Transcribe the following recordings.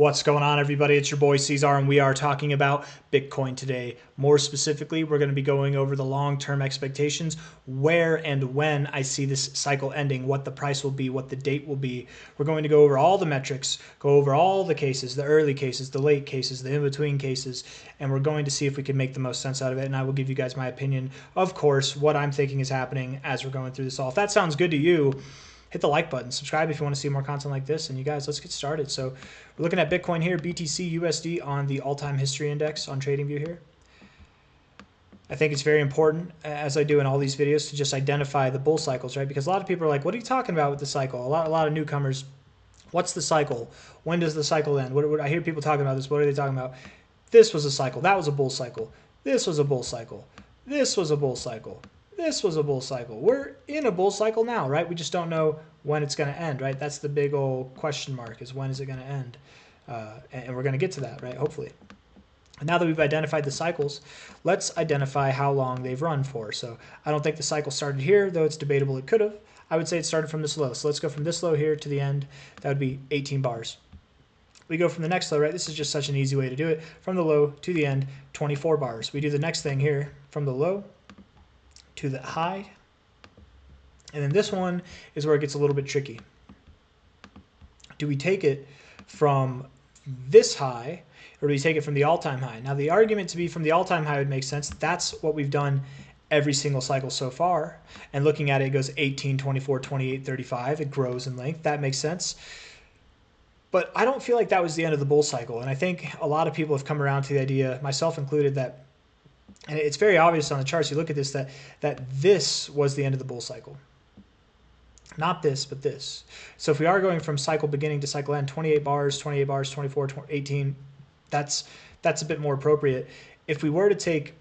What's going on, everybody? It's your boy C-Zar, and we are talking about Bitcoin today. More specifically, we're going to be going over the long-term expectations, where and when I see this cycle ending, what the price will be, what the date will be. We're going to go over all the metrics, go over all the cases, the early cases, the late cases, the in-between cases, and we're going to see if we can make the most sense out of it, and I will give you guys my opinion, of course, what I'm thinking is happening as we're going through this all. If that sounds good to you, hit the like button, subscribe if you want to see more content like this, and you guys, let's get started. So we're looking at Bitcoin here, BTC USD on the all-time history index on TradingView here. I think it's very important, as I do in all these videos, to just identify the bull cycles, right? Because a lot of people are like, what are you talking about with the cycle? A lot of newcomers, what's the cycle? When does the cycle end? I hear people talking about this. What are they talking about? This was a cycle. That was a bull cycle. This was a bull cycle. This was a bull cycle. This was a bull cycle. We're in a bull cycle now, right? We just don't know when it's going to end, right? That's the big old question mark, is when is it going to end? And we're going to get to that, right? Hopefully. And now that we've identified the cycles, let's identify how long they've run for. So I don't think the cycle started here, though it's debatable it could have. I would say it started from this low. So let's go from this low here to the end. That would be 18 bars. We go from the next low, right? This is just such an easy way to do it. From the low to the end, 24 bars. We do the next thing here from the low to the high. And then this one is where it gets a little bit tricky. Do we take it from this high, or do we take it from the all-time high? Now, the argument to be from the all-time high would make sense. That's what we've done every single cycle so far. And looking at it, it goes 18, 24, 28, 35. It grows in length. That makes sense. But I don't feel like that was the end of the bull cycle. And I think a lot of people have come around to the idea, myself included, that, and it's very obvious on the charts, you look at this, that this was the end of the bull cycle. Not this, but this. So if we are going from cycle beginning to cycle end, 28 bars, 24, 18, that's a bit more appropriate. If we were to take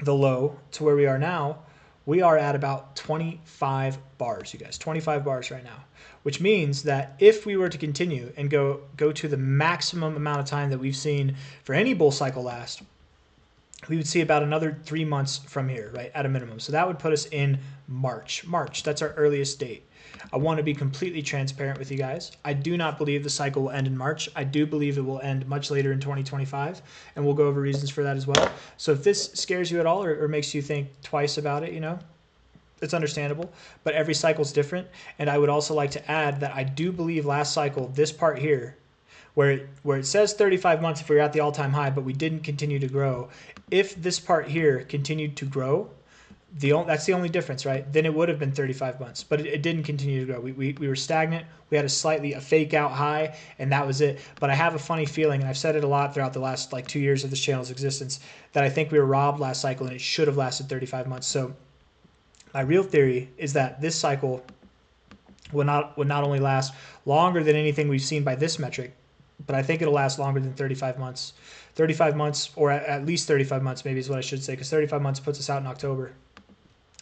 the low to where we are now, we are at about 25 bars, you guys, 25 bars right now, which means that if we were to continue and go to the maximum amount of time that we've seen for any bull cycle last, we would see about another 3 months from here, right, at a minimum. So that would put us in March. That's our earliest date. I want to be completely transparent with you guys. I do not believe the cycle will end in March. I do believe it will end much later in 2025, and we'll go over reasons for that as well. So if this scares you at all or makes you think twice about it, it's understandable, but every cycle is different. And I would also like to add that I do believe last cycle, this part here, where it says 35 months if we were at the all-time high, but we didn't continue to grow. If this part here continued to grow, that's the only difference, right? Then it would have been 35 months, but it didn't continue to grow. We were stagnant. We had a fake out high, and that was it. But I have a funny feeling, and I've said it a lot throughout the last 2 years of this channel's existence, that I think we were robbed last cycle, and it should have lasted 35 months. So my real theory is that this cycle would not only last longer than anything we've seen by this metric, but I think it'll last longer than 35 months. 35 months, or at least 35 months maybe is what I should say, because 35 months puts us out in October.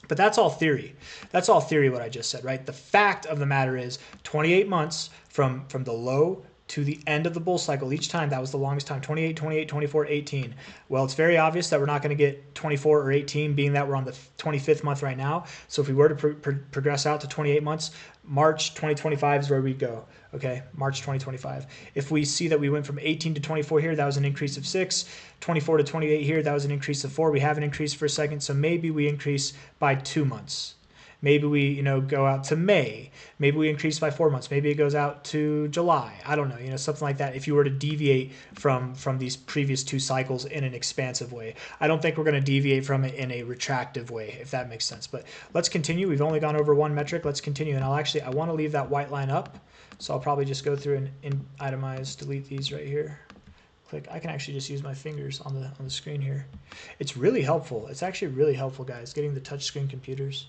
But that's all theory. That's all theory what I just said, right? The fact of the matter is 28 months from the low to the end of the bull cycle. Each time, that was the longest time, 28, 28, 24, 18. Well, it's very obvious that we're not going to get 24 or 18, being that we're on the 25th month right now. So if we were to progress out to 28 months, March 2025 is where we go. Okay, March 2025. If we see that we went from 18 to 24 here, that was an increase of 6. 24 to 28 here, that was an increase of 4. We haven't increased for a second, so maybe we increase by 2 months. Maybe we, go out to May. Maybe we increase by 4 months. Maybe it goes out to July. I don't know, something like that. If you were to deviate from these previous 2 cycles in an expansive way, I don't think we're going to deviate from it in a retractive way, if that makes sense. But let's continue. We've only gone over one metric. Let's continue. And I want to leave that white line up. So I'll probably just go through and itemize, delete these right here. Click. I can actually just use my fingers on the screen here. It's really helpful. It's actually really helpful, guys, getting the touchscreen computers.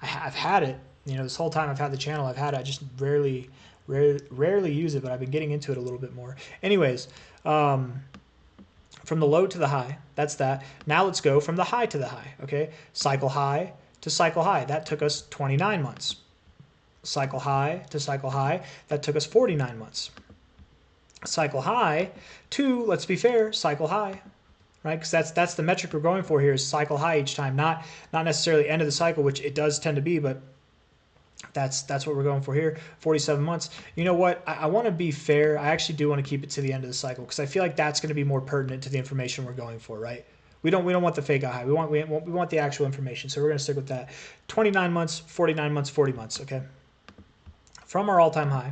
I've had it, this whole time I've had the channel. I've had it. I just rarely use it, but I've been getting into it a little bit more. Anyways, from the low to the high, that's that. Now let's go from the high to the high, okay? Cycle high to cycle high. That took us 29 months. Cycle high to cycle high. That took us 49 months. Cycle high to, let's be fair, cycle high. Right, because that's the metric we're going for here, is cycle high each time, not necessarily end of the cycle, which it does tend to be, but That's what we're going for here. 47 months. You know what? I want to be fair. I actually do want to keep it to the end of the cycle because I feel like that's going to be more pertinent to the information we're going for, right? We don't want the fake high. We want the actual information. So we're going to stick with that. 29 months, 49 months, 40 months. Okay. From our all-time high,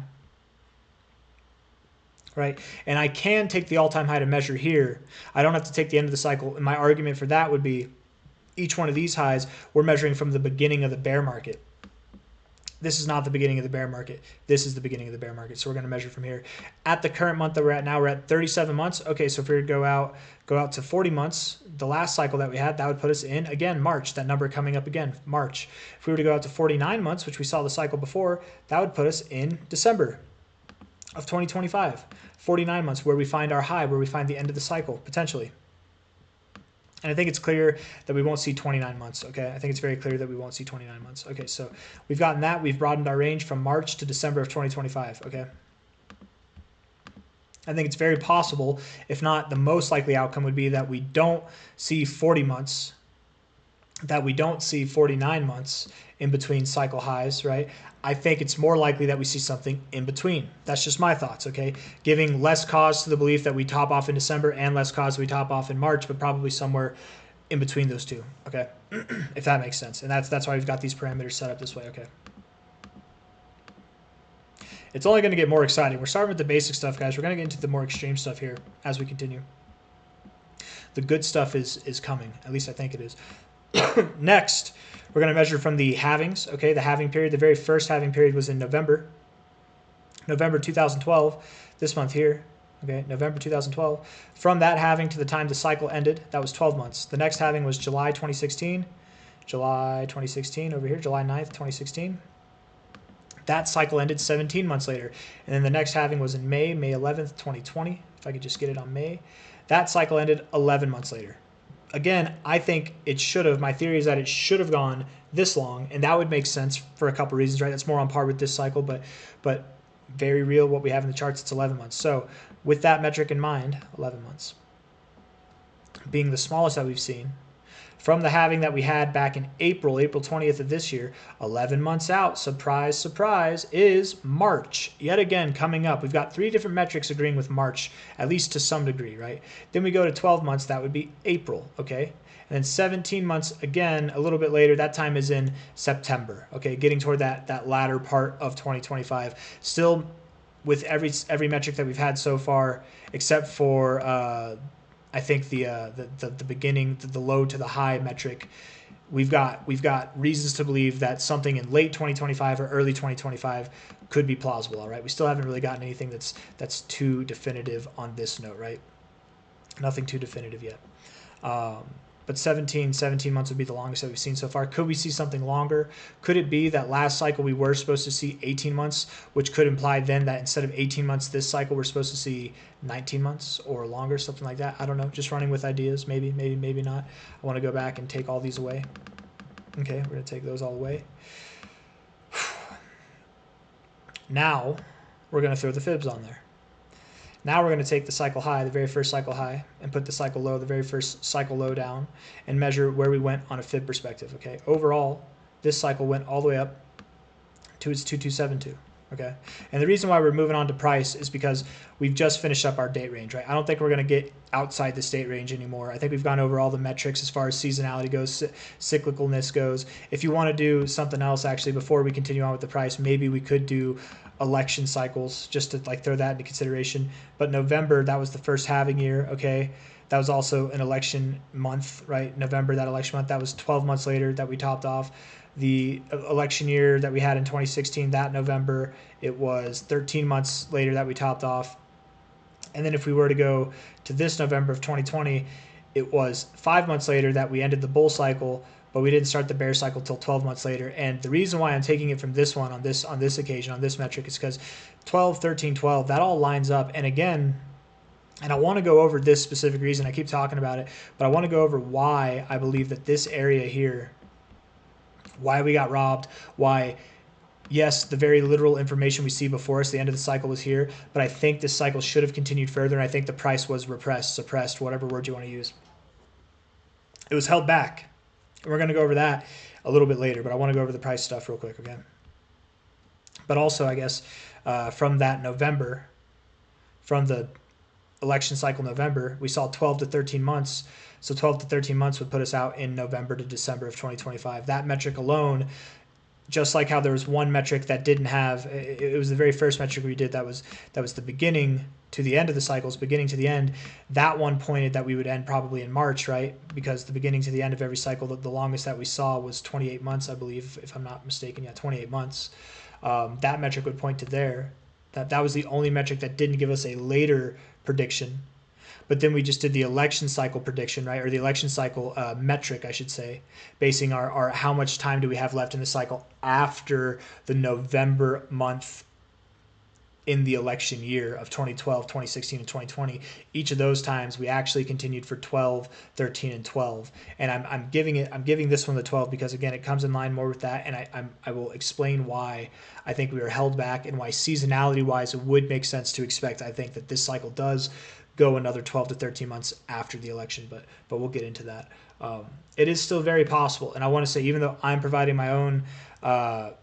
right? And I can take the all-time high to measure here. I don't have to take the end of the cycle. And my argument for that would be each one of these highs we're measuring from the beginning of the bear market. This is not the beginning of the bear market. This is the beginning of the bear market. So we're going to measure from here. At the current month that we're at now, we're at 37 months. Okay, so if we were to go out to 40 months, the last cycle that we had, that would put us in, again, March. That number coming up again, March. If we were to go out to 49 months, which we saw the cycle before, that would put us in December of 2025. 49 months, where we find our high, where we find the end of the cycle, potentially. And I think it's clear that we won't see 29 months, okay? I think it's very clear that we won't see 29 months. Okay, so we've gotten that. We've broadened our range from March to December of 2025, okay? I think it's very possible, if not the most likely outcome would be that we don't see 40 months, that we don't see 49 months in between cycle highs, right? I think it's more likely that we see something in between. That's just my thoughts, okay? Giving less cause to the belief that we top off in December and less cause that we top off in March, but probably somewhere in between those two, okay? If that makes sense. And that's why we've got these parameters set up this way, okay? It's only going to get more exciting. We're starting with the basic stuff, guys. We're going to get into the more extreme stuff here as we continue. The good stuff is coming. At least I think it is. Next, we're going to measure from the halvings. Okay, the halving period. The very first halving period was in November 2012. This month here. Okay, November 2012. From that halving to the time the cycle ended, that was 12 months. The next halving was July 2016. July 2016 over here, July 9th, 2016. That cycle ended 17 months later. And then the next halving was in May 11th, 2020. If I could just get it on May. That cycle ended 11 months later. Again, I think it should have, my theory is that it should have gone this long, and that would make sense for a couple reasons, right? That's more on par with this cycle, but very real what we have in the charts, it's 11 months. So with that metric in mind, 11 months being the smallest that we've seen, from the halving that we had back in April 20th of this year, 11 months out, surprise, surprise, is March. Yet again, coming up. We've got 3 different metrics agreeing with March, at least to some degree, right? Then we go to 12 months, that would be April, okay? And then 17 months, again, a little bit later, that time is in September, okay? Getting toward that latter part of 2025. Still, with every metric that we've had so far, except for I think the beginning, the low to the high metric, we've got reasons to believe that something in late 2025 or early 2025 could be plausible. All right, we still haven't really gotten anything that's too definitive on this note, right? Nothing too definitive yet. But 17 months would be the longest that we've seen so far. Could we see something longer? Could it be that last cycle we were supposed to see 18 months, which could imply then that instead of 18 months this cycle we're supposed to see 19 months or longer, something like that? I don't know. Just running with ideas. Maybe not. I want to go back and take all these away. Okay, we're going to take those all away. Now we're going to throw the fibs on there. Now we're going to take the cycle high, the very first cycle high, and put the cycle low, the very first cycle low down, and measure where we went on a fib perspective, okay? Overall, this cycle went all the way up to its 2272, okay? And the reason why we're moving on to price is because we've just finished up our date range, right? I don't think we're going to get outside this date range anymore. I think we've gone over all the metrics as far as seasonality goes, cyclicalness goes. If you want to do something else, actually, before we continue on with the price, maybe we could do election cycles, just to like throw that into consideration. But November, that was the first halving year, okay? That was also an election month, right? November, that election month, that was 12 months later that we topped off. The election year that we had in 2016, that November, it was 13 months later that we topped off. And then if we were to go to this November of 2020, it was 5 months later that we ended the bull cycle, but we didn't start the bear cycle till 12 months later. And the reason why I'm taking it from this one on this occasion, on this metric, is because 12, 13, 12, that all lines up. And again, and I want to go over this specific reason. I keep talking about it, but I want to go over why I believe that this area here, why we got robbed, why, yes, the very literal information we see before us, the end of the cycle was here, but I think this cycle should have continued further, and I think the price was repressed, suppressed, whatever word you want to use. It was held back. We're going to go over that a little bit later, but I want to go over the price stuff real quick, okay? But also, I guess, from that November, from the election cycle November, we saw 12 to 13 months. So 12 to 13 months would put us out in November to December of 2025. That metric alone, just like how there was one metric that didn't have, it was the very first metric we did that was the beginning to the end of the cycles, beginning to the end. That one pointed that we would end probably in March, right? Because the beginning to the end of every cycle, the longest that we saw was 28 months, I believe, if I'm not mistaken. Yeah, 28 months. That metric would point to there. That was the only metric that didn't give us a later prediction. But then we just did the election cycle prediction, right? Or the election cycle metric, I should say, basing our how much time do we have left in the cycle after the November month in the election year of 2012, 2016, and 2020. Each of those times we actually continued for 12, 13, and 12. And I'm giving this one the 12 because, again, it comes in line more with that, and I will explain why I think we were held back and why seasonality wise it would make sense to expect, I think, that this cycle does go another 12 to 13 months after the election, but we'll get into that. It is still very possible, and I want to say, even though I'm providing my own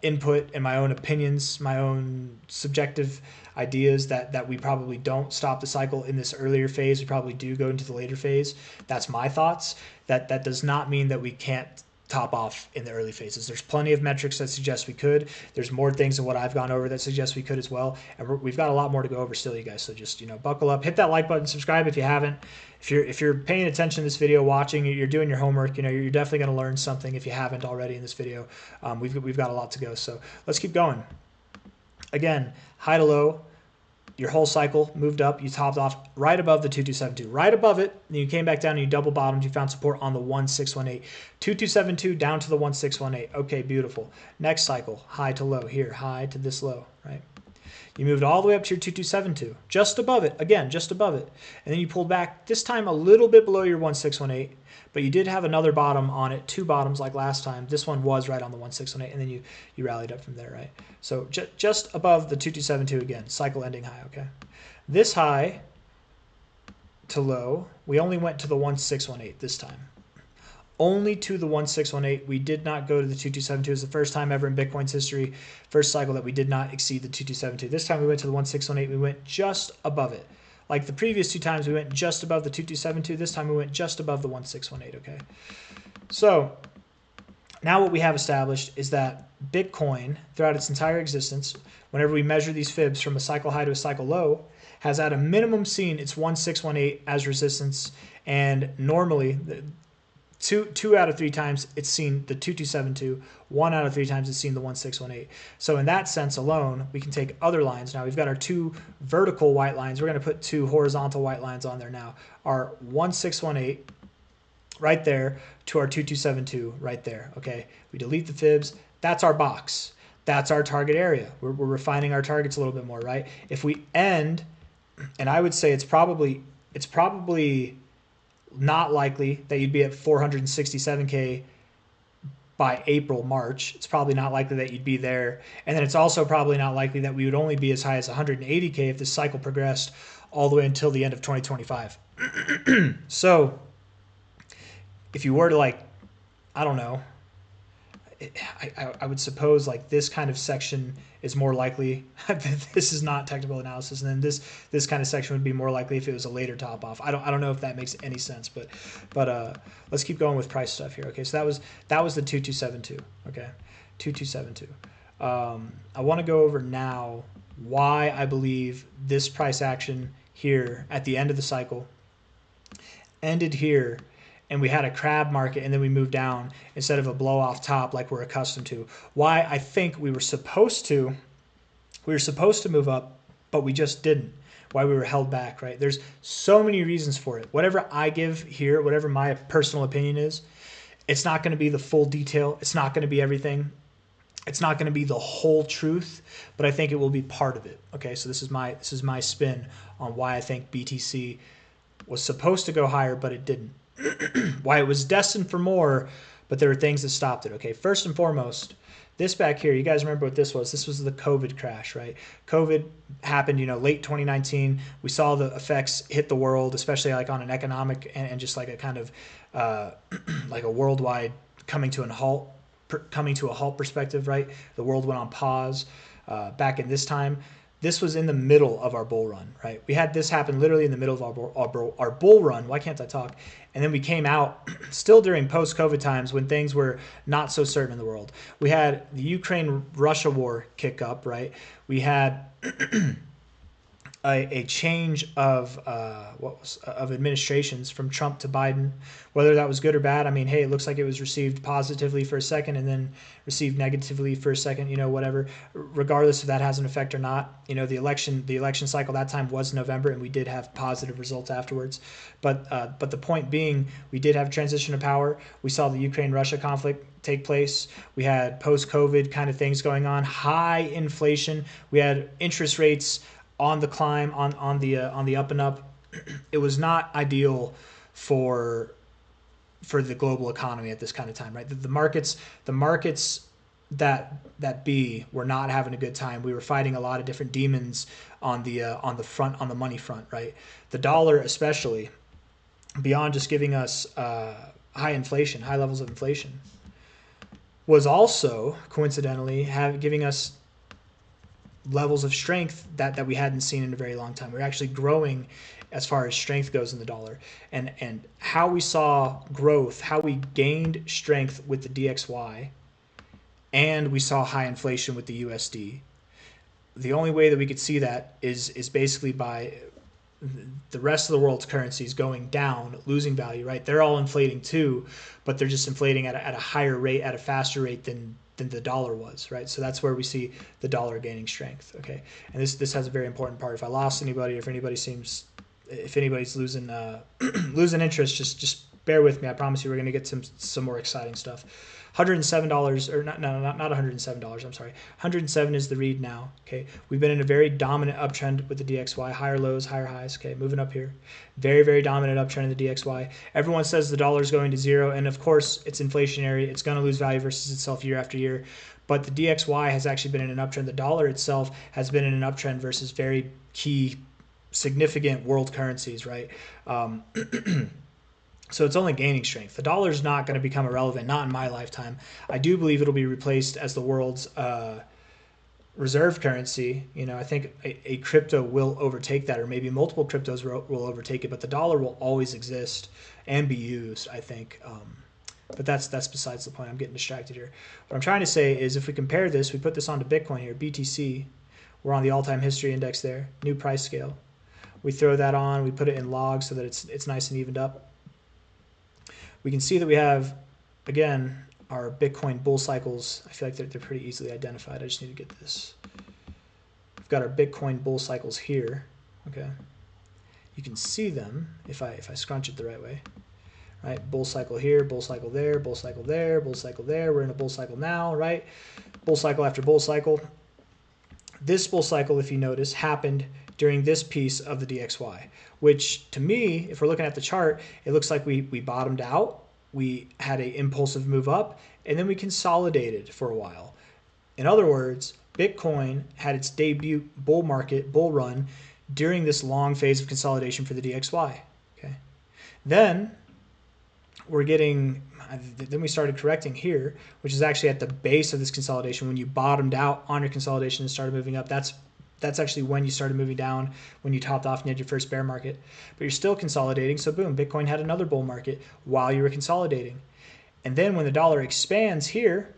input and my own opinions, my own subjective ideas, that we probably don't stop the cycle in this earlier phase, we probably do go into the later phase. That's my thoughts. That does not mean that we can't top off in the early phases. There's plenty of metrics that suggest we could. There's more things than what I've gone over that suggest we could as well. And we've got a lot more to go over still, you guys. So just, buckle up, hit that like button, subscribe if you haven't. If you're paying attention to this video, watching, you're doing your homework, you're definitely going to learn something if you haven't already in this video. We've got a lot to go. So let's keep going. Again, high to low. Your whole cycle moved up. You topped off right above the 2272, right above it. And you came back down and you double bottomed. You found support on the 1618. 2272 down to the 1618. Okay, beautiful. Next cycle, high to low here, high to this low, right? You moved all the way up to your 2272, just above it, again, just above it. And then you pulled back, this time a little bit below your 1618, but you did have another bottom on it, two bottoms like last time. This one was right on the 1618, and then you rallied up from there, right? So just above the 2272 again, cycle ending high, okay? This high to low, we only went to the 1618 this time. Only to the 1618. We did not go to the 2272. It was the first time ever in Bitcoin's history, first cycle, that we did not exceed the 2272. This time we went to the 1618. We went just above it. Like the previous two times, we went just above the 2272. This time we went just above the 1618, okay? So now what we have established is that Bitcoin, throughout its entire existence, whenever we measure these fibs from a cycle high to a cycle low, has at a minimum seen its 1618 as resistance, and normally two out of three times it's seen the 2272. 1 out of 3 times it's seen the 1618. So in that sense alone, we can take other lines. Now we've got our two vertical white lines. We're going to put two horizontal white lines on there now. Our 1618 right there to our 2272 right there. Okay, we delete the fibs. That's our box. That's our target area. We're refining our targets a little bit more, right? If we end, and I would say it's probably not likely that you'd be at 467K by April, March. It's probably not likely that you'd be there. And then it's also probably not likely that we would only be as high as 180K if this cycle progressed all the way until the end of 2025. So if you were to, like, I don't know, I would suppose like this kind of section is more likely. This is not technical analysis, and then this kind of section would be more likely if it was a later top off. I don't know if that makes any sense, but let's keep going with price stuff here. Okay, so that was the 2272. Okay, 2272. I want to go over now why I believe this price action here at the end of the cycle ended here, and we had a crab market, and then we moved down instead of a blow off top like we're accustomed to. Why I think we were supposed to move up, but we just didn't. Why we were held back, right? There's so many reasons for it. Whatever I give here, whatever my personal opinion is, it's not going to be the full detail. It's not going to be everything. It's not going to be the whole truth, but I think it will be part of it. Okay, so this is my spin on why I think BTC was supposed to go higher, but it didn't. Why it was destined for more, but there were things that stopped it. Okay, first and foremost, this back here, you guys remember what this was? This was the COVID crash, right? COVID happened, late 2019. We saw the effects hit the world, especially like on an economic and just like a kind of like a worldwide coming to a halt perspective, right? The world went on pause. back in this time. This was in the middle of our bull run, right? We had this happen literally in the middle of our bull run. Why can't I talk? And then we came out still during post-COVID times when things were not so certain in the world. We had the Ukraine-Russia war kick up, right? We had a change of of administrations from Trump to Biden, whether that was good or bad. I mean, hey, it looks like it was received positively for a second and then received negatively for a second. Whatever. Regardless if that has an effect or not, the election cycle that time was November, and we did have positive results afterwards. But the point being, we did have a transition of power. We saw the Ukraine-Russia conflict take place. We had post-COVID kind of things going on, high inflation. We had interest rates on the climb, on the up and up. It was not ideal for the global economy at this kind of time, right? The markets that were not having a good time. We were fighting a lot of different demons on the money front, right? The dollar, especially, beyond just giving us high levels of inflation, was also coincidentally giving us levels of strength that we hadn't seen in a very long time. We're actually growing as far as strength goes in the dollar. And how we saw growth, how we gained strength with the DXY, and we saw high inflation with the USD. The only way that we could see that is basically by the rest of the world's currencies going down, losing value, right? They're all inflating too, but they're just inflating at a higher rate, at a faster rate than the dollar was, right? So that's where we see the dollar gaining strength, okay? And this has a very important part. If I lost anybody, if anybody's losing losing interest, just bear with me. I promise you we're going to get some more exciting stuff. $107, or not $107, I'm sorry. 107 is the read now, okay? We've been in a very dominant uptrend with the DXY, higher lows, higher highs, okay? Moving up here. Very, very dominant uptrend in the DXY. Everyone says the dollar is going to zero, and of course, it's inflationary. It's going to lose value versus itself year after year. But the DXY has actually been in an uptrend. The dollar itself has been in an uptrend versus very key, significant world currencies, right? So it's only gaining strength. The dollar is not going to become irrelevant, not in my lifetime. I do believe it'll be replaced as the world's reserve currency. I think a crypto will overtake that, or maybe multiple cryptos will overtake it, but the dollar will always exist and be used, I think. But that's besides the point. I'm getting distracted here. What I'm trying to say is if we compare this, we put this onto Bitcoin here, BTC. We're on the all-time history index there, new price scale. We throw that on, we put it in logs so that it's nice and evened up. We can see that we have, again, our Bitcoin bull cycles. I feel like they're pretty easily identified. I just need to get this. We've got our Bitcoin bull cycles here. Okay, you can see them if I scrunch it the right way. Right, bull cycle here, bull cycle there, bull cycle there, bull cycle there. We're in a bull cycle now, right? Bull cycle after bull cycle. This bull cycle, if you notice, happened during this piece of the DXY, which to me, if we're looking at the chart, it looks like we bottomed out, we had an impulsive move up, and then we consolidated for a while. In other words, Bitcoin had its debut bull run during this long phase of consolidation for the DXY. Okay, then we started correcting here, which is actually at the base of this consolidation. When you bottomed out on your consolidation and started moving up, that's actually when you started moving down, when you topped off and you had your first bear market. But you're still consolidating, so boom, Bitcoin had another bull market while you were consolidating. And then when the dollar expands here,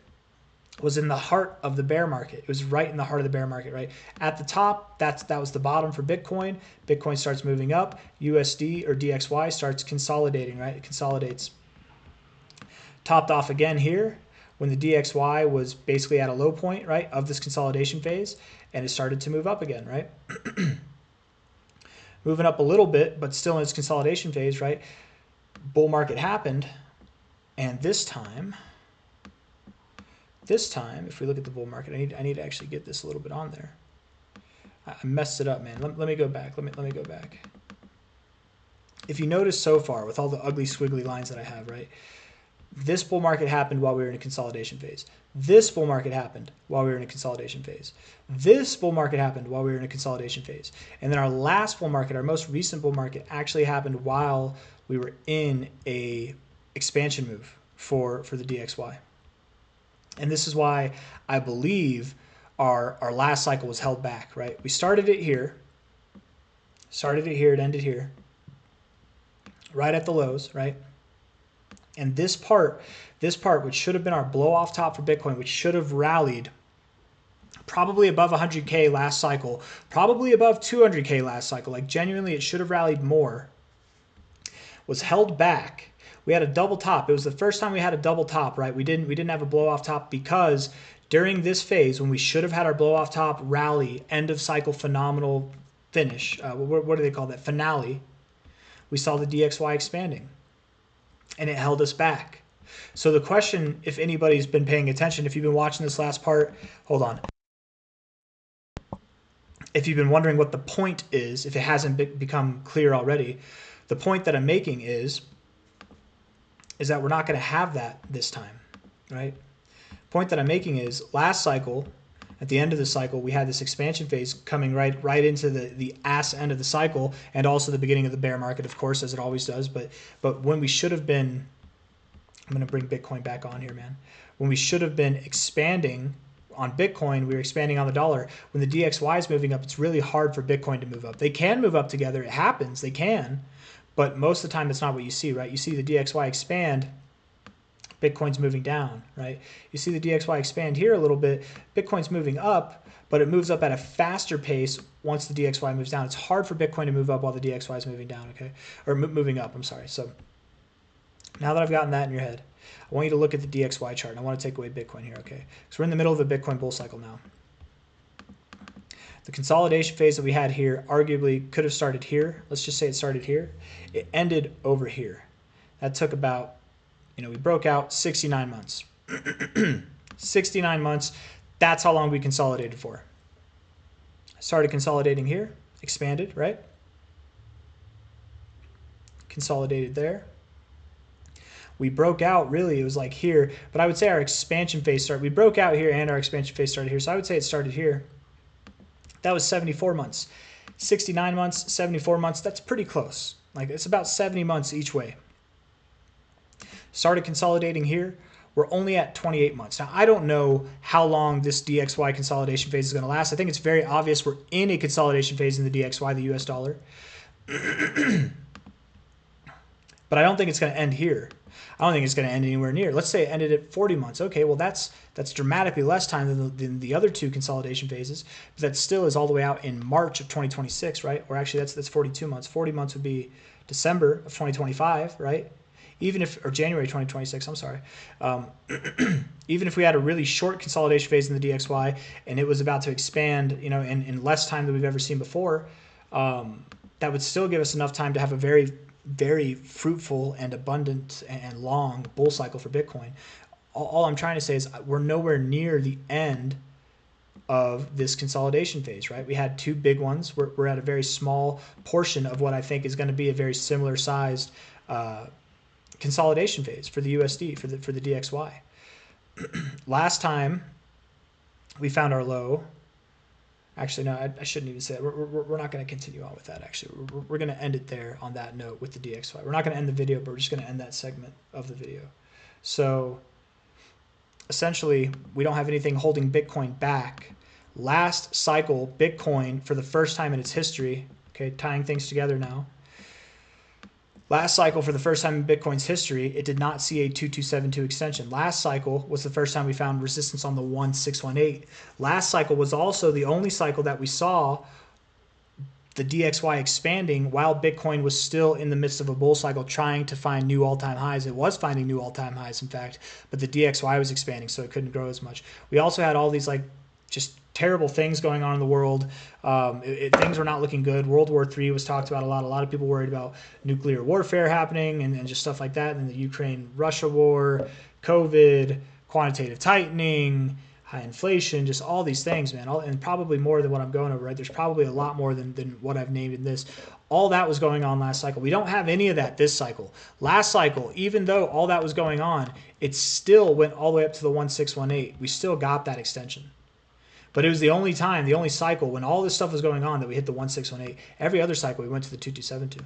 was in the heart of the bear market. It was right in the heart of the bear market, right? At the top, that was the bottom for Bitcoin. Bitcoin starts moving up. USD or DXY starts consolidating, right? It consolidates. Topped off again here when the DXY was basically at a low point, right, of this consolidation phase, and it started to move up again, right? Moving up a little bit, but still in its consolidation phase, right? Bull market happened, and this time, if we look at the bull market, I need to actually get this a little bit on there. I messed it up, man. Let me go back. Let me go back. If you notice so far, with all the ugly squiggly lines that I have, right? This bull market happened while we were in a consolidation phase. This bull market happened while we were in a consolidation phase. This bull market happened while we were in a consolidation phase. And then our last bull market, our most recent bull market, actually happened while we were in a expansion move for the DXY. And this is why I believe our last cycle was held back, right? We started it here, it ended here, right at the lows, right? And this part, which should have been our blow off top for Bitcoin, which should have rallied probably above 100K last cycle, probably above 200K last cycle, like genuinely it should have rallied more, was held back. We had a double top. It was the first time we had a double top, right? We didn't have a blow off top because during this phase when we should have had our blow off top rally, end of cycle phenomenal finish, what do they call that? Finale, we saw the DXY expanding and it held us back. So the question, if anybody's been paying attention, if you've been watching this last part, hold on. If you've been wondering what the point is, if it hasn't become clear already, the point that I'm making is that we're not going to have that this time, right? Point that I'm making is last cycle, at the end of the cycle, we had this expansion phase coming right into the ass end of the cycle, and also the beginning of the bear market, of course, as it always does. But when we should have been, I'm going to bring Bitcoin back on here, man. When we should have been expanding on Bitcoin, we were expanding on the dollar. When the DXY is moving up, it's really hard for Bitcoin to move up. They can move up together. It happens. They can. But most of the time, it's not what you see, right? You see the DXY expand, Bitcoin's moving down, right? You see the DXY expand here a little bit, Bitcoin's moving up, but it moves up at a faster pace once the DXY moves down. It's hard for Bitcoin to move up while the DXY is moving down, okay? Or moving up, I'm sorry. So now that I've gotten that in your head, I want you to look at the DXY chart, and I want to take away Bitcoin here, okay? So we're in the middle of a Bitcoin bull cycle now. The consolidation phase that we had here arguably could have started here. Let's just say it started here. It ended over here. That took about, we broke out 69 months. 69 months, that's how long we consolidated for. Started consolidating here, expanded, right? Consolidated there. We broke out, really, it was like here, but I would say our expansion phase started. We broke out here and our expansion phase started here, so I would say it started here. That was 74 months. 69 months, 74 months, that's pretty close. Like it's about 70 months each way. Started consolidating here. We're only at 28 months. Now, I don't know how long this DXY consolidation phase is going to last. I think it's very obvious we're in a consolidation phase in the DXY, the US dollar. But I don't think it's going to end here. I don't think it's going to end anywhere near. Let's say it ended at 40 months. Okay, well, that's dramatically less time than the other two consolidation phases. But that still is all the way out in March of 2026, right? Or actually, that's 42 months. 40 months would be December of 2025, right? Even if, or January 2026, I'm sorry. Even if we had a really short consolidation phase in the DXY and it was about to expand, in less time than we've ever seen before, that would still give us enough time to have a very, very fruitful and abundant and long bull cycle for Bitcoin. All I'm trying to say is we're nowhere near the end of this consolidation phase, right? We had two big ones. We're at a very small portion of what I think is going to be a very similar sized consolidation phase for the USD, for the DXY. Last time we found our low. Actually, no, I shouldn't even say that. We're not going to continue on with that, actually. We're going to end it there on that note with the DXY. We're not going to end the video, but we're just going to end that segment of the video. So essentially, we don't have anything holding Bitcoin back. Last cycle, Bitcoin, for the first time in its history, okay, tying things together now. Last cycle, for the first time in Bitcoin's history, it did not see a 2272 extension. Last cycle was the first time we found resistance on the 1618. Last cycle was also the only cycle that we saw the DXY expanding while Bitcoin was still in the midst of a bull cycle trying to find new all-time highs. It was finding new all-time highs, in fact, but the DXY was expanding, so it couldn't grow as much. We also had all these just terrible things going on in the world. Things were not looking good. World War III was talked about a lot. A lot of people worried about nuclear warfare happening and just stuff like that. And the Ukraine-Russia war, COVID, quantitative tightening, high inflation, just all these things, man. And probably more than what I'm going over, right? There's probably a lot more than what I've named in this. All that was going on last cycle. We don't have any of that this cycle. Last cycle, even though all that was going on, it still went all the way up to the 1618. We still got that extension. But it was the only time, the only cycle when all this stuff was going on that we hit the 1618. Every other cycle, we went to the 2272.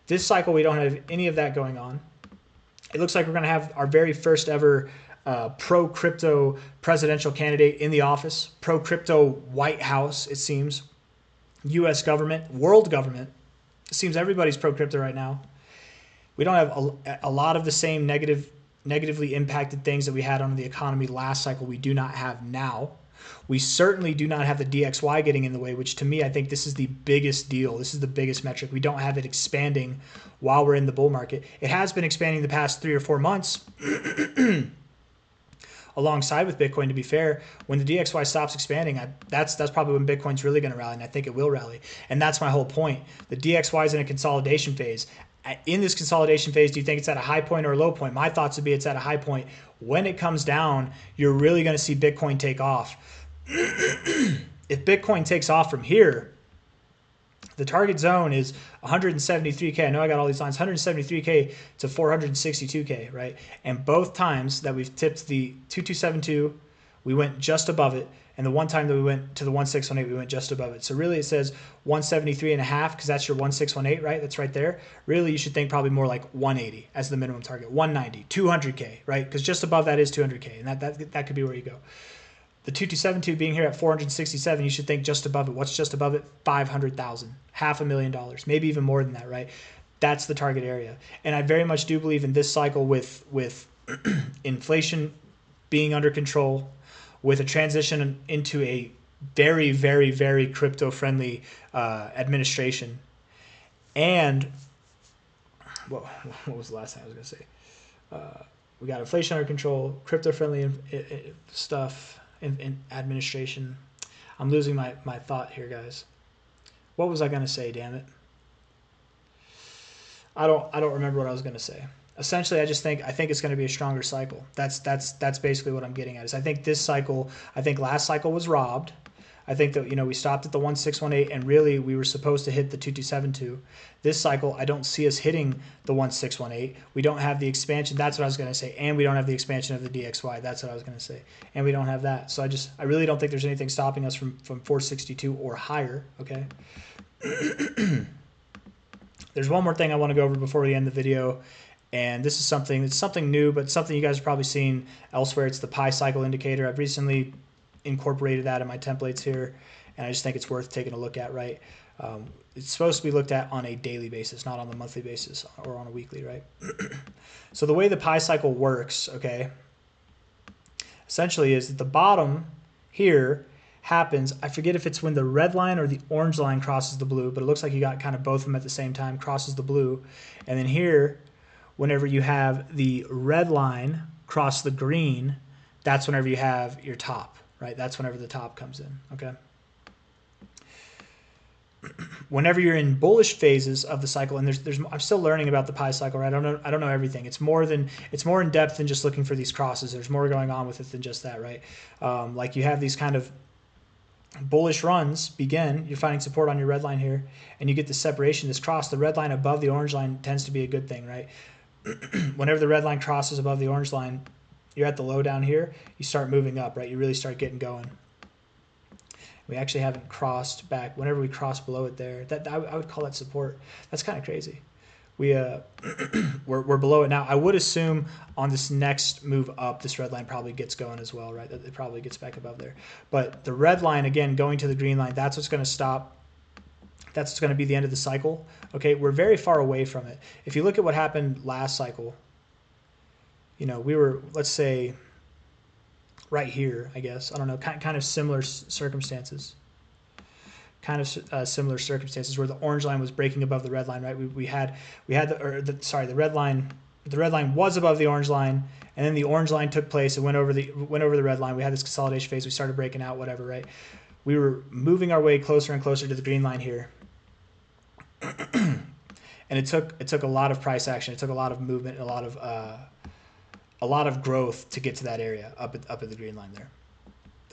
This cycle, we don't have any of that going on. It looks like we're going to have our very first ever pro-crypto presidential candidate in the office, pro-crypto White House, it seems, U.S. government, world government. It seems everybody's pro-crypto right now. We don't have a lot of the same negatively impacted things that we had on the economy last cycle. We do not have now. We certainly do not have the DXY getting in the way, which to me, I think this is the biggest deal. This is the biggest metric. We don't have it expanding while we're in the bull market. It has been expanding the past 3 or 4 months alongside with Bitcoin, to be fair. When the DXY stops expanding, that's probably when Bitcoin's really going to rally, and I think it will rally. And that's my whole point. The DXY is in a consolidation phase. In this consolidation phase, do you think it's at a high point or a low point? My thoughts would be it's at a high point. When it comes down, you're really going to see Bitcoin take off. If Bitcoin takes off from here, the target zone is 173K. I know I got all these lines, 173K to 462K, right? And both times that we've tipped the 2272, we went just above it. And the one time that we went to the 1618, we went just above it. So really it says 173.5 because that's your 1618, right? That's right there. Really, you should think probably more like 180 as the minimum target, 190, 200K, right? Because just above that is 200K, and that could be where you go. The 2272 being here at 467, you should think just above it. What's just above it? 500,000, $500,000, maybe even more than that, right? That's the target area. And I very much do believe in this cycle with inflation being under control, with a transition into a very, very, very crypto-friendly administration. And what was the last thing I was going to say? We got inflation under control, crypto-friendly stuff in administration. I'm losing my thought here, guys. What was I going to say, damn it? I don't remember what I was going to say. Essentially, I think it's going to be a stronger cycle. That's basically what I'm getting at. Is I think this cycle, I think last cycle was robbed. I think that we stopped at the 1618 and really we were supposed to hit the 2272. This cycle, I don't see us hitting the 1618. We don't have the expansion. That's what I was going to say. And we don't have the expansion of the DXY. That's what I was going to say. And we don't have that. So I really don't think there's anything stopping us from 462 or higher. Okay. There's one more thing I want to go over before we end the video. And this is something new, but something you guys have probably seen elsewhere. It's the pi cycle indicator. I've recently incorporated that in my templates here, and I just think it's worth taking a look at, right? It's supposed to be looked at on a daily basis, not on the monthly basis or on a weekly, right? So the way the pi cycle works, okay, essentially is that the bottom here happens, I forget if it's when the red line or the orange line crosses the blue, but it looks like you got kind of both of them at the same time, crosses the blue. And then here, whenever you have the red line cross the green, that's whenever you have your top, right? That's whenever the top comes in, okay? Whenever you're in bullish phases of the cycle, and I'm still learning about the pi cycle, right? I don't know everything. It's more in depth than just looking for these crosses. There's more going on with it than just that, right? Like you have these kind of bullish runs begin, you're finding support on your red line here, and you get the separation, this cross, the red line above the orange line tends to be a good thing, right? Whenever the red line crosses above the orange line, you're at the low down here, you start moving up, right? You really start getting going. We actually haven't crossed back. Whenever we cross below it there, I would call that support. That's kind of crazy. We're below it now. I would assume on this next move up, this red line probably gets going as well, right? It probably gets back above there. But the red line, again, going to the green line, that's what's going to stop. That's what's going to be the end of the cycle. Okay, we're very far away from it. If you look at what happened last cycle, we were, let's say, right here, I guess. I don't know, kind of similar circumstances. Similar circumstances where the orange line was breaking above the red line, right? The red line was above the orange line, and then the orange line took place. It went over the red line. We had this consolidation phase. We started breaking out, whatever, right? We were moving our way closer and closer to the green line here. And it took a lot of price action. It took a lot of movement, a lot of growth to get to that area up at the green line there.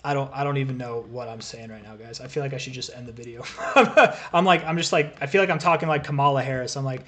I don't even know what I'm saying right now, guys. I feel like I should just end the video. I feel like I'm talking like Kamala Harris. I'm like,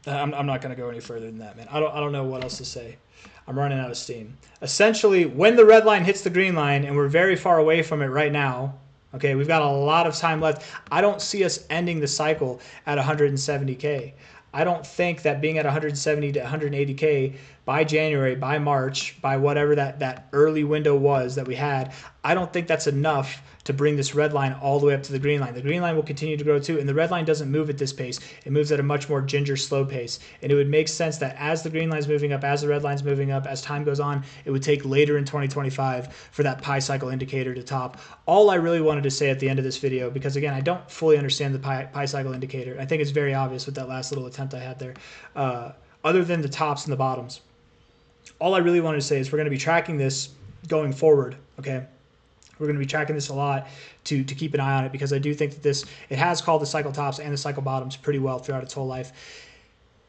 I'm not gonna go any further than that, man. I don't know what else to say. I'm running out of steam. Essentially, when the red line hits the green line, and we're very far away from it right now, okay, we've got a lot of time left. I don't see us ending the cycle at 170K. I don't think that being at 170 to 180K by January, by March, by whatever that early window was that we had, I don't think that's enough to bring this red line all the way up to the green line. The green line will continue to grow too, and the red line doesn't move at this pace. It moves at a much more ginger, slow pace. And it would make sense that as the green line's moving up, as the red line's moving up, as time goes on, it would take later in 2025 for that pi cycle indicator to top. All I really wanted to say at the end of this video, because again, I don't fully understand the pi cycle indicator. I think it's very obvious with that last little attempt I had there. Other than the tops and the bottoms, all I really wanted to say is we're going to be tracking this going forward, okay? We're going to be tracking this a lot to keep an eye on it, because I do think that it has called the cycle tops and the cycle bottoms pretty well throughout its whole life.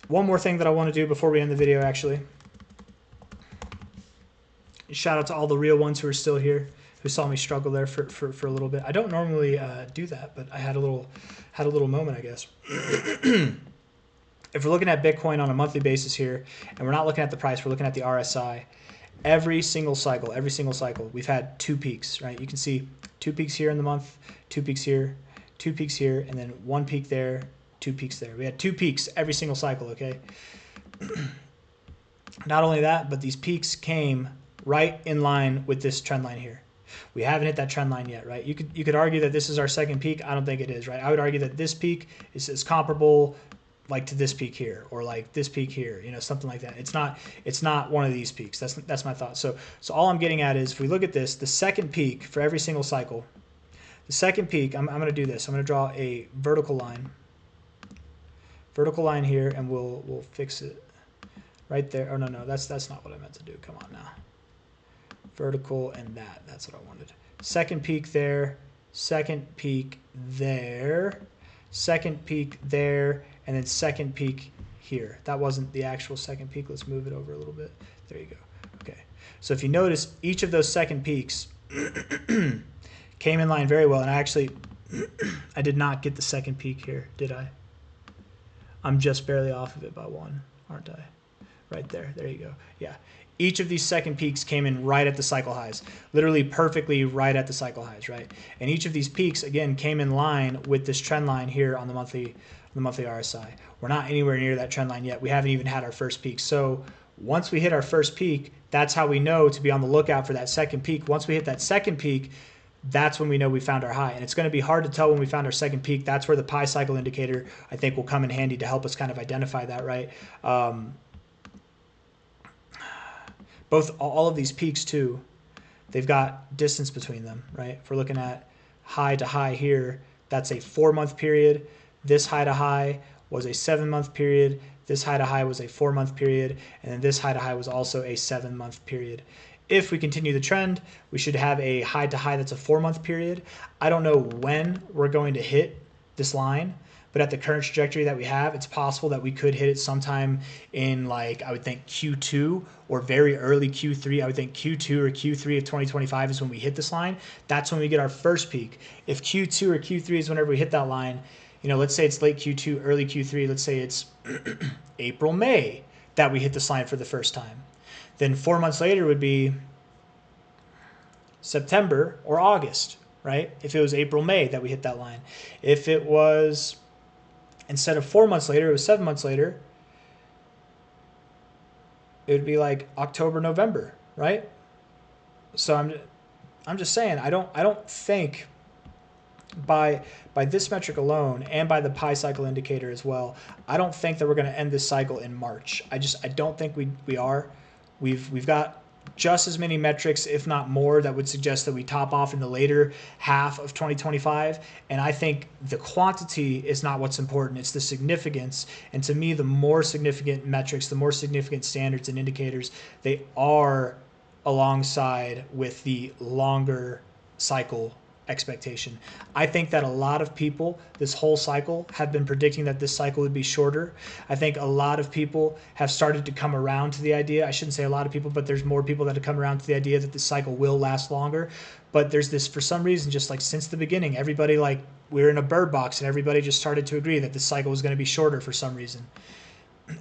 One more thing that I want to do before we end the video, actually. Shout out to all the real ones who are still here, who saw me struggle there for a little bit. I don't normally do that, but I had a little moment, I guess. If we're looking at Bitcoin on a monthly basis here, and we're not looking at the price, we're looking at the RSI. Every single cycle, we've had 2 peaks, right? You can see 2 peaks here in the month, 2 peaks here, 2 peaks here, and then 1 peak there, 2 peaks there. We had 2 peaks every single cycle, okay? Not only that, but these peaks came right in line with this trend line here. We haven't hit that trend line yet, right? You could argue that this is our second peak. I don't think it is, right? I would argue that this peak is comparable like to this peak here, or like this peak here, you know, something like that. It's not one of these peaks. That's my thought. So all I'm getting at is, if we look at this, the second peak for every single cycle, the second peak, I'm going to do this. I'm going to draw a vertical line here, and we'll fix it right there. Oh no, that's not what I meant to do. Come on now. Vertical and that's what I wanted. Second peak there, second peak there, second peak there, and then second peak here. That wasn't the actual second peak. Let's move it over a little bit. There you go. Okay. So if you notice, each of those second peaks came in line very well. And I did not get the second peak here, did I? I'm just barely off of it by 1, aren't I? Right there. There you go. Yeah. Each of these second peaks came in right at the cycle highs, literally perfectly right at the cycle highs, right? And each of these peaks, again, came in line with this trend line here on the monthly RSI. We're not anywhere near that trend line yet. We haven't even had our first peak. So once we hit our first peak, that's how we know to be on the lookout for that second peak. Once we hit that second peak, that's when we know we found our high. And it's going to be hard to tell when we found our second peak. That's where the pi cycle indicator, I think, will come in handy to help us kind of identify that, right? All of these peaks too, they've got distance between them, right? If we're looking at high to high here, that's a 4-month period. This high to high was a 7-month period. This high to high was a 4-month period. And then this high to high was also a 7-month period. If we continue the trend, we should have a high to high that's a 4-month period. I don't know when we're going to hit this line, but at the current trajectory that we have, it's possible that we could hit it sometime in, like, I would think Q2 or very early Q3. I would think Q2 or Q3 of 2025 is when we hit this line. That's when we get our first peak. If Q2 or Q3 is whenever we hit that line, you know, let's say it's late Q2, early Q3, let's say it's April, May that we hit this line for the first time. Then 4 months later would be September or August, right? If it was April, May that we hit that line. If it was, instead of 4 months later, it was 7 months later, it would be like October, November, right? So I'm just saying, I don't think by this metric alone, and by the pi cycle indicator as well, I don't think that we're going to end this cycle in March. I don't think we are. We've got just as many metrics, if not more, that would suggest that we top off in the later half of 2025. And I think the quantity is not what's important, it's the significance. And to me, the more significant metrics, the more significant standards and indicators, they are alongside with the longer cycle expectation. I think that a lot of people this whole cycle have been predicting that this cycle would be shorter. I think a lot of people have started to come around to the idea. I shouldn't say a lot of people, but there's more people that have come around to the idea that this cycle will last longer. But there's this, for some reason, just like since the beginning, everybody, like, we're in a bird box and everybody just started to agree that this cycle was going to be shorter for some reason.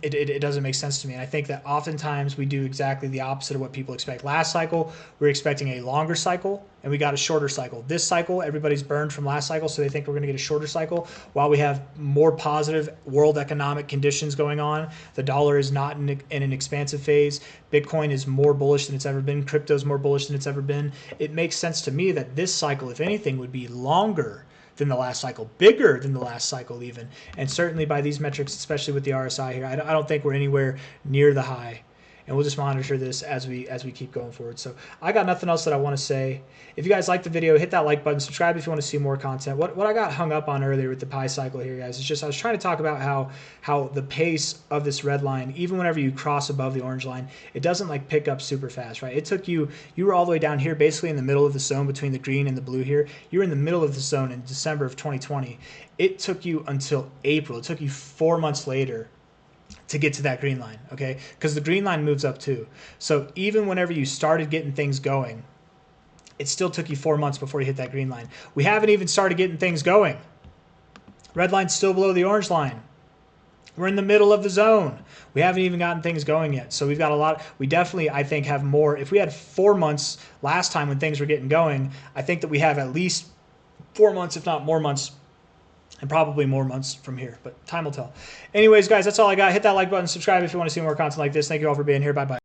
it doesn't make sense to me. And I think that oftentimes we do exactly the opposite of what people expect. Last cycle, we were expecting a longer cycle, and we got a shorter cycle. This cycle, everybody's burned from last cycle, so they think we're going to get a shorter cycle. While we have more positive world economic conditions going on, the dollar is not in an expansive phase. Bitcoin is more bullish than it's ever been. Crypto is more bullish than it's ever been. It makes sense to me that this cycle, if anything, would be longer than the last cycle, bigger than the last cycle even. And certainly by these metrics, especially with the RSI here, I don't think we're anywhere near the high. And we'll just monitor this as we keep going forward. So I got nothing else that I want to say. If you guys like the video, hit that like button, subscribe if you want to see more content. What I got hung up on earlier with the pi cycle here, guys, is just I was trying to talk about how the pace of this red line, even whenever you cross above the orange line, it doesn't like pick up super fast, right? It took you were all the way down here, basically in the middle of the zone between the green and the blue here. You were in the middle of the zone in December of 2020. It took you until April. It took you 4 months later to get to that green line, okay? Because the green line moves up too. So even whenever you started getting things going, it still took you 4 months before you hit that green line. We haven't even started getting things going. Red line's still below the orange line. We're in the middle of the zone. We haven't even gotten things going yet. So we've got a lot. We definitely, I think, have more. If we had 4 months last time when things were getting going, I think that we have at least 4 months, if not more months, and probably more months from here, but time will tell. Anyways, guys, that's all I got. Hit that like button, subscribe if you want to see more content like this. Thank you all for being here. Bye-bye.